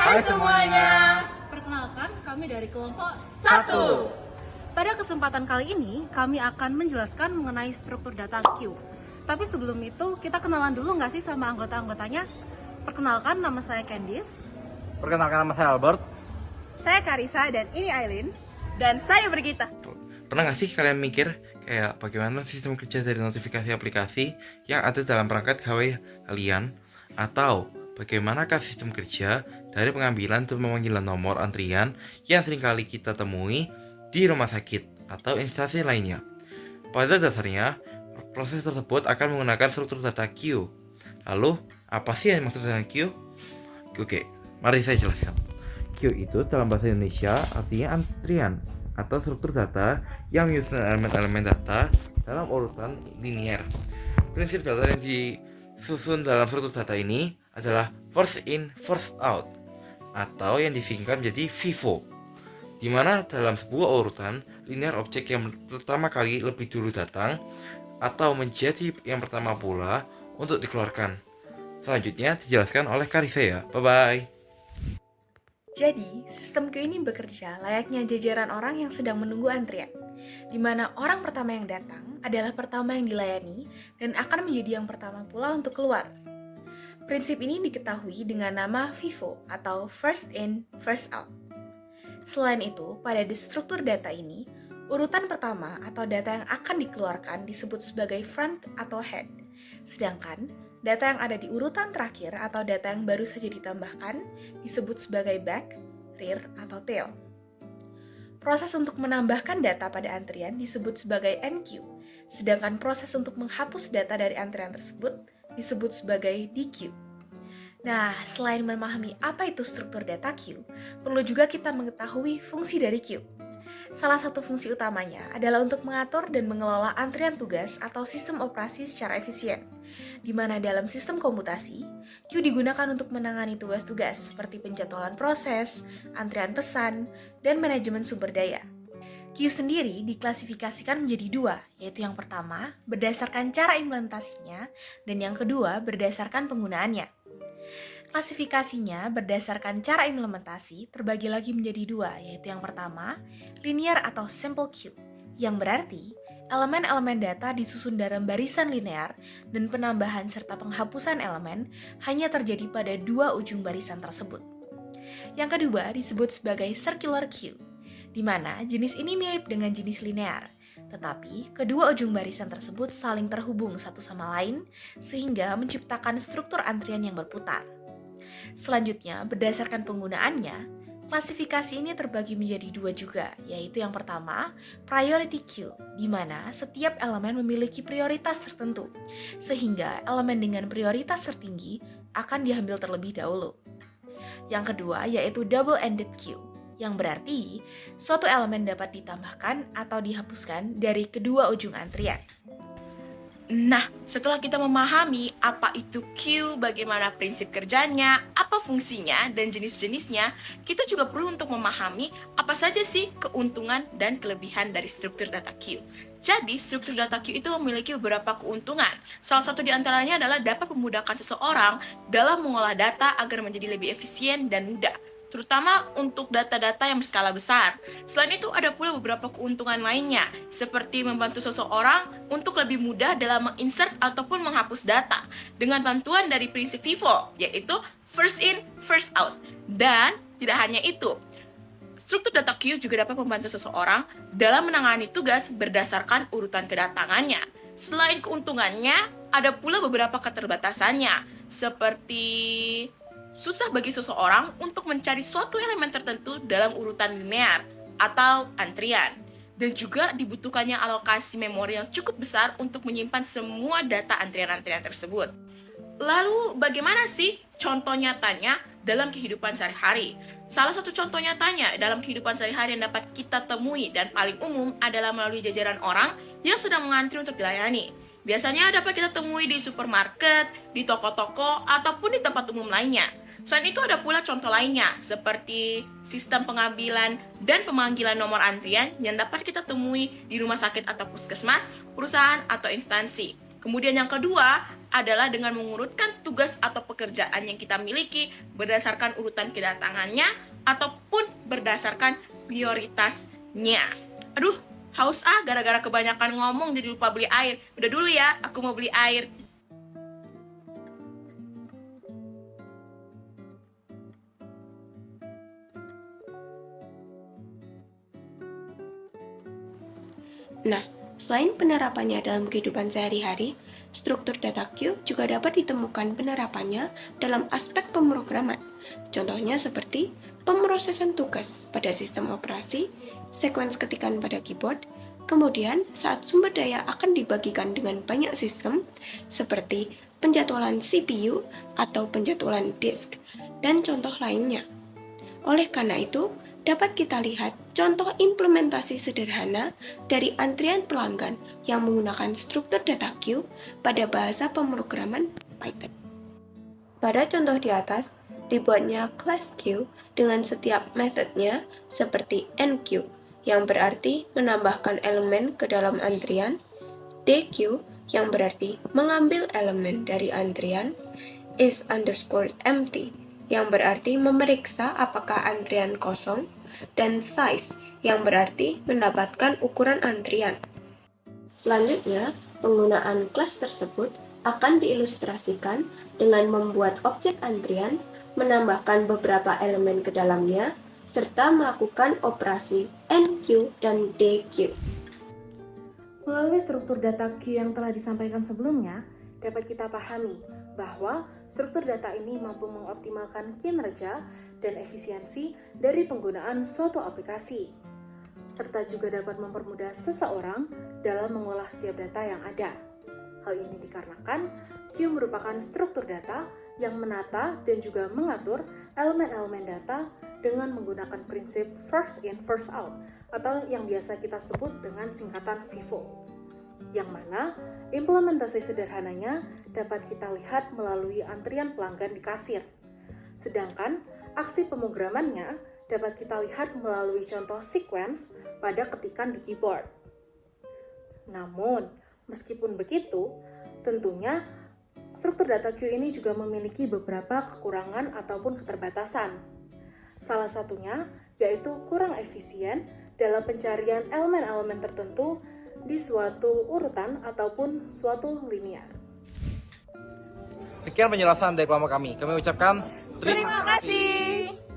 Hai semuanya. Perkenalkan, kami dari kelompok 1. Pada kesempatan kali ini, kami akan menjelaskan mengenai struktur data Q. Tapi sebelum itu, kita kenalan dulu nggak sih sama anggota-anggotanya? Perkenalkan, nama saya Candice. Perkenalkan, nama saya Albert. Saya Karisa dan ini Aileen. Dan saya Brigita. Pernah nggak sih kalian mikir kayak bagaimana sistem kerja dari notifikasi aplikasi yang ada dalam perangkat gawai kalian? Atau bagaimanakah sistem kerja dari pengambilan dan pemanggilan nomor antrian yang seringkali kita temui di rumah sakit atau instansi lainnya? Pada dasarnya, proses tersebut akan menggunakan struktur data Q. Lalu, apa sih yang dimaksud dengan Q? Oke, mari saya jelaskan. Q itu dalam bahasa Indonesia artinya antrian atau struktur data yang menyusun elemen-elemen data dalam urutan linear. Prinsip data yang disusun dalam struktur data ini adalah first in, first out, atau yang disingkat menjadi FIFO, di mana dalam sebuah urutan linear objek yang pertama kali lebih dulu datang atau menjadi yang pertama pula untuk dikeluarkan. Selanjutnya dijelaskan oleh Karisa ya. Bye-bye. Jadi, sistem Q ini bekerja layaknya jajaran orang yang sedang menunggu antrian, di mana orang pertama yang datang adalah pertama yang dilayani dan akan menjadi yang pertama pula untuk keluar. Prinsip ini diketahui dengan nama FIFO atau First In, First Out. Selain itu, pada struktur data ini, urutan pertama atau data yang akan dikeluarkan disebut sebagai front atau head, sedangkan data yang ada di urutan terakhir atau data yang baru saja ditambahkan disebut sebagai back, rear, atau tail. Proses untuk menambahkan data pada antrian disebut sebagai NQ, sedangkan proses untuk menghapus data dari antrian tersebut disebut sebagai DQ. Nah, selain memahami apa itu struktur data Q, perlu juga kita mengetahui fungsi dari Q. Salah satu fungsi utamanya adalah untuk mengatur dan mengelola antrian tugas atau sistem operasi secara efisien, di mana dalam sistem komputasi, Q digunakan untuk menangani tugas-tugas seperti penjadwalan proses, antrian pesan, dan manajemen sumber daya. Q sendiri diklasifikasikan menjadi dua, yaitu yang pertama berdasarkan cara implementasinya dan yang kedua berdasarkan penggunaannya. Klasifikasinya berdasarkan cara implementasi terbagi lagi menjadi dua, yaitu yang pertama linear atau simple Q, yang berarti elemen-elemen data disusun dalam barisan linear dan penambahan serta penghapusan elemen hanya terjadi pada dua ujung barisan tersebut. Yang kedua disebut sebagai circular Q, di mana jenis ini mirip dengan jenis linear, tetapi kedua ujung barisan tersebut saling terhubung satu sama lain sehingga menciptakan struktur antrian yang berputar. Selanjutnya, berdasarkan penggunaannya, klasifikasi ini terbagi menjadi dua juga, yaitu yang pertama, priority queue, di mana setiap elemen memiliki prioritas tertentu, sehingga elemen dengan prioritas tertinggi akan diambil terlebih dahulu. Yang kedua, yaitu double-ended queue, yang berarti suatu elemen dapat ditambahkan atau dihapuskan dari kedua ujung antrian. Nah, setelah kita memahami apa itu Q, bagaimana prinsip kerjanya, apa fungsinya, dan jenis-jenisnya, kita juga perlu untuk memahami apa saja sih keuntungan dan kelebihan dari struktur data Q. Jadi, struktur data Q itu memiliki beberapa keuntungan. Salah satu di antaranya adalah dapat memudahkan seseorang dalam mengolah data agar menjadi lebih efisien dan mudah, terutama untuk data-data yang berskala besar. Selain itu, ada pula beberapa keuntungan lainnya, seperti membantu seseorang untuk lebih mudah dalam menginsert ataupun menghapus data dengan bantuan dari prinsip FIFO, yaitu first in, first out. Dan tidak hanya itu, struktur data Q juga dapat membantu seseorang dalam menangani tugas berdasarkan urutan kedatangannya. Selain keuntungannya, ada pula beberapa keterbatasannya, seperti susah bagi seseorang untuk mencari suatu elemen tertentu dalam urutan linear atau antrian, dan juga dibutuhkannya alokasi memori yang cukup besar untuk menyimpan semua data antrian-antrian tersebut. Lalu bagaimana sih contoh nyatanya dalam kehidupan sehari-hari? Salah satu contoh nyatanya dalam kehidupan sehari-hari yang dapat kita temui dan paling umum adalah melalui jajaran orang yang sedang mengantri untuk dilayani. Biasanya dapat kita temui di supermarket, di toko-toko, ataupun di tempat umum lainnya. Selain itu ada pula contoh lainnya, seperti sistem pengambilan dan pemanggilan nomor antrian yang dapat kita temui di rumah sakit atau puskesmas, perusahaan atau instansi. Kemudian yang kedua, adalah dengan mengurutkan tugas atau pekerjaan yang kita miliki berdasarkan urutan kedatangannya ataupun berdasarkan prioritasnya. Aduh, haus gara-gara kebanyakan ngomong jadi lupa beli air. Udah dulu ya, aku mau beli air. Nah, selain penerapannya dalam kehidupan sehari-hari, struktur data queue juga dapat ditemukan penerapannya dalam aspek pemrograman. Contohnya seperti pemrosesan tugas pada sistem operasi, sekuens ketikan pada keyboard, kemudian saat sumber daya akan dibagikan dengan banyak sistem, seperti penjadwalan CPU atau penjadwalan disk, dan contoh lainnya. Oleh karena itu, dapat kita lihat contoh implementasi sederhana dari antrian pelanggan yang menggunakan struktur data queue pada bahasa pemrograman Python. Pada contoh di atas, dibuatnya class queue dengan setiap metodenya seperti enqueue, yang berarti menambahkan elemen ke dalam antrian, dequeue, yang berarti mengambil elemen dari antrian, is_empty, yang berarti memeriksa apakah antrian kosong, dan size, yang berarti mendapatkan ukuran antrian. Selanjutnya, penggunaan kelas tersebut akan diilustrasikan dengan membuat objek antrian, menambahkan beberapa elemen ke dalamnya, serta melakukan operasi enqueue dan dequeue. Melalui struktur data queue yang telah disampaikan sebelumnya, dapat kita pahami bahwa struktur data ini mampu mengoptimalkan kinerja dan efisiensi dari penggunaan suatu aplikasi, serta juga dapat mempermudah seseorang dalam mengolah setiap data yang ada. Hal ini dikarenakan queue merupakan struktur data yang menata dan juga mengatur elemen-elemen data dengan menggunakan prinsip first in, first out, atau yang biasa kita sebut dengan singkatan FIFO, yang mana implementasi sederhananya dapat kita lihat melalui antrian pelanggan di kasir. Sedangkan aksi pemrogramannya dapat kita lihat melalui contoh sequence pada ketikan di keyboard. Namun, meskipun begitu, tentunya struktur data queue ini juga memiliki beberapa kekurangan ataupun keterbatasan. Salah satunya yaitu kurang efisien dalam pencarian elemen-elemen tertentu di suatu urutan ataupun suatu linear. Sekian penjelasan dari kelompok kami. Kami ucapkan Terima kasih.